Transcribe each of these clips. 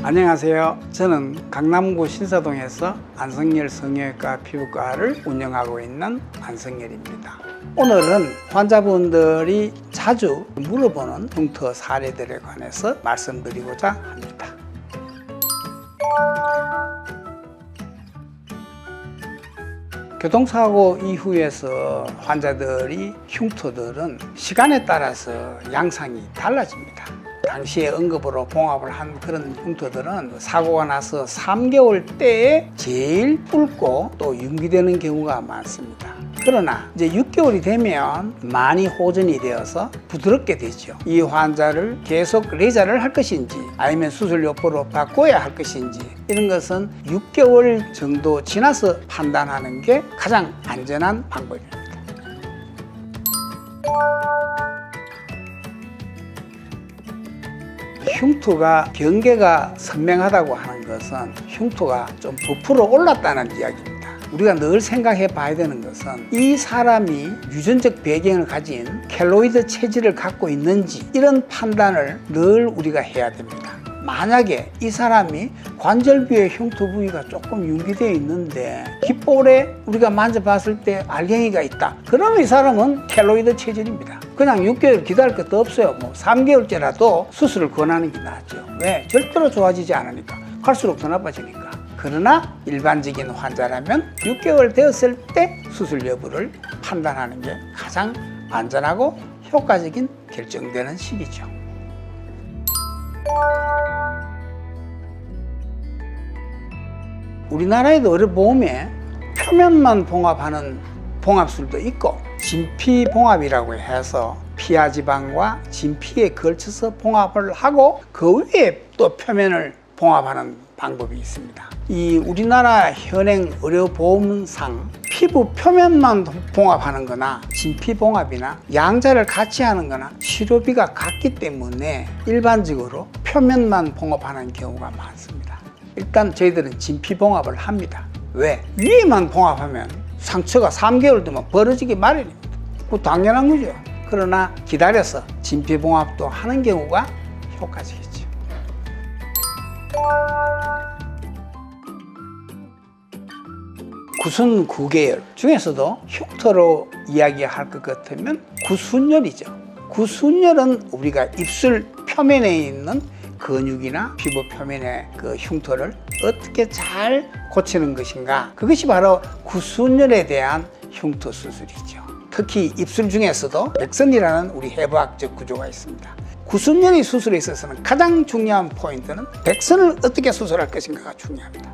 안녕하세요. 저는 강남구 신사동에서 안성열 성형외과 피부과를 운영하고 있는 안성열입니다. 오늘은 환자분들이 자주 물어보는 흉터 사례들에 관해서 말씀드리고자 합니다. 교통사고 이후에서 환자들이 흉터들은 시간에 따라서 양상이 달라집니다. 당시에 응급으로 봉합을 한 그런 흉터들은 사고가 나서 3개월 때에 제일 붉고 또 윤기되는 경우가 많습니다. 그러나 이제 6개월이 되면 많이 호전이 되어서 부드럽게 되죠. 이 환자를 계속 레이저를 할 것인지 아니면 수술 여부로 바꿔야 할 것인지 이런 것은 6개월 정도 지나서 판단하는 게 가장 안전한 방법입니다. 흉터가 경계가 선명하다고 하는 것은 흉터가 좀 부풀어 올랐다는 이야기입니다. 우리가 늘 생각해 봐야 되는 것은 이 사람이 유전적 배경을 가진 켈로이드 체질을 갖고 있는지 이런 판단을 늘 우리가 해야 됩니다. 만약에 이 사람이 관절부의 흉터 부위가 조금 윤기되어 있는데 귓볼에 우리가 만져봤을 때 알갱이가 있다. 그러면 이 사람은 켈로이드 체질입니다. 그냥 6개월 기다릴 것도 없어요. 3개월째라도 수술을 권하는 게 낫죠. 왜? 절대로 좋아지지 않으니까. 갈수록 더 나빠지니까. 그러나 일반적인 환자라면 6개월 되었을 때 수술 여부를 판단하는 게 가장 안전하고 효과적인 결정되는 시기죠. 우리나라에도 의료보험에 표면만 봉합하는 봉합술도 있고 진피봉합이라고 해서 피하지방과 진피에 걸쳐서 봉합을 하고 그 위에 또 표면을 봉합하는 방법이 있습니다. 이 우리나라 현행 의료보험상 피부 표면만 봉합하는 거나 진피봉합이나 양자를 같이 하는 거나 치료비가 같기 때문에 일반적으로 표면만 봉합하는 경우가 많습니다. 일단 저희들은 진피봉합을 합니다. 왜? 위에만 봉합하면 상처가 3개월 되면 벌어지기 마련입니다. 그거 당연한 거죠. 그러나 기다려서 진피봉합도 하는 경우가 효과적이죠. 구순 9계열 중에서도 흉터로 이야기할 것 같으면 구순열이죠. 구순열은 우리가 입술 표면에 있는 근육이나 피부 표면의 그 흉터를 어떻게 잘 고치는 것인가, 그것이 바로 구순열에 대한 흉터 수술이죠. 특히 입술 중에서도 백선이라는 우리 해부학적 구조가 있습니다. 구순열의 수술에 있어서는 가장 중요한 포인트는 백선을 어떻게 수술할 것인가가 중요합니다.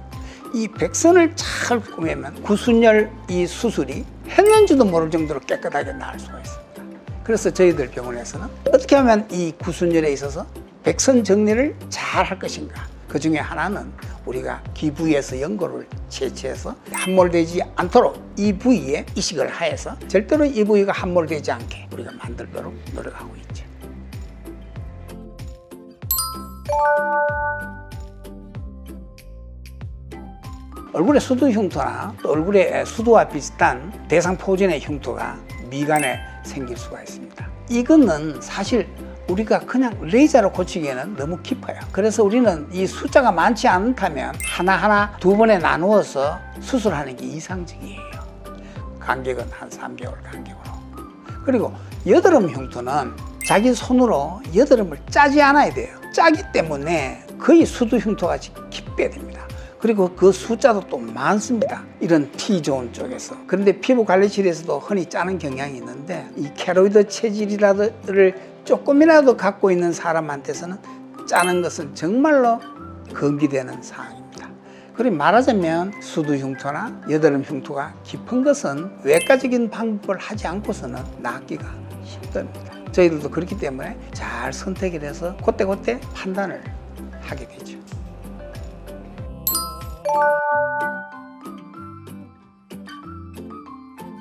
이 백선을 잘 꾸미면 구순열 이 수술이 했는지도 모를 정도로 깨끗하게 나을 수가 있습니다. 그래서 저희들 병원에서는 어떻게 하면 이 구순열에 있어서 백선 정리를 잘 할 것인가, 그 중에 하나는 우리가 귀 부위에서 연고를 채취해서 함몰되지 않도록 이 부위에 이식을 하여서 절대로 이 부위가 함몰되지 않게 우리가 만들도록 노력하고 있죠. 얼굴의 수두 흉터나 또 얼굴의 수두와 비슷한 대상포진의 흉터가 미간에 생길 수가 있습니다. 이거는 사실 우리가 그냥 레이저로 고치기에는 너무 깊어요. 그래서 우리는 이 숫자가 많지 않다면 하나하나 두 번에 나누어서 수술하는 게 이상적이에요. 간격은 한 3개월 간격으로. 그리고 여드름 흉터는 자기 손으로 여드름을 짜지 않아야 돼요. 짜기 때문에 거의 수두 흉터같이 깊게 됩니다. 그리고 그 숫자도 또 많습니다. 이런 T존 쪽에서. 그런데 피부관리실에서도 흔히 짜는 경향이 있는데 이 켈로이드 체질이라를 조금이라도 갖고 있는 사람한테서는 짜는 것은 정말로 금기되는 사항입니다. 그리고 말하자면 수두 흉터나 여드름 흉터가 깊은 것은 외과적인 방법을 하지 않고서는 낫기가 힘듭니다. 저희들도 그렇기 때문에 잘 선택을 해서 그때그때 판단을 하게 되죠.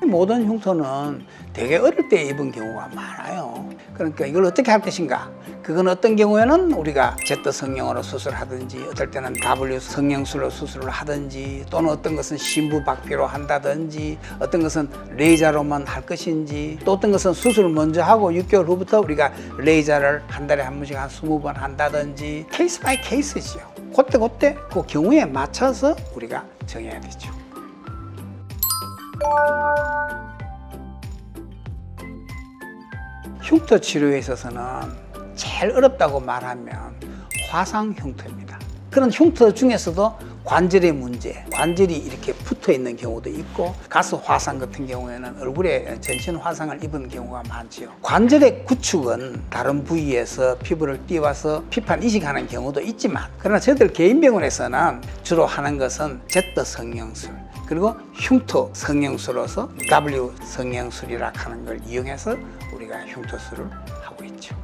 모든 흉터는 되게 어릴 때 입은 경우가 많아요. 그러니까 이걸 어떻게 할 것인가, 그건 어떤 경우에는 우리가 Z 성형으로 수술하든지 어떨 때는 W 성형술로 수술을 하든지 또는 어떤 것은 심부박피로 한다든지 어떤 것은 레이저로만 할 것인지 또 어떤 것은 수술을 먼저 하고 6개월 후부터 우리가 레이저를 한 달에 한 번씩 한 20번 한다든지 케이스 바이 케이스죠. 그때 그 경우에 맞춰서 우리가 정해야 되죠. 흉터 치료에 있어서는 제일 어렵다고 말하면 화상 흉터입니다. 그런 흉터 중에서도 관절의 문제, 관절이 이렇게 붙어 있는 경우도 있고, 가스 화상 같은 경우에는 얼굴에 전신 화상을 입은 경우가 많지요. 관절의 구축은 다른 부위에서 피부를 띄워서 피판 이식하는 경우도 있지만, 그러나 저희들 개인병원에서는 주로 하는 것은 Z 성형술, 그리고 흉터 성형술로서 W 성형술이라 하는 걸 이용해서 우리가 흉터술을 하고 있죠.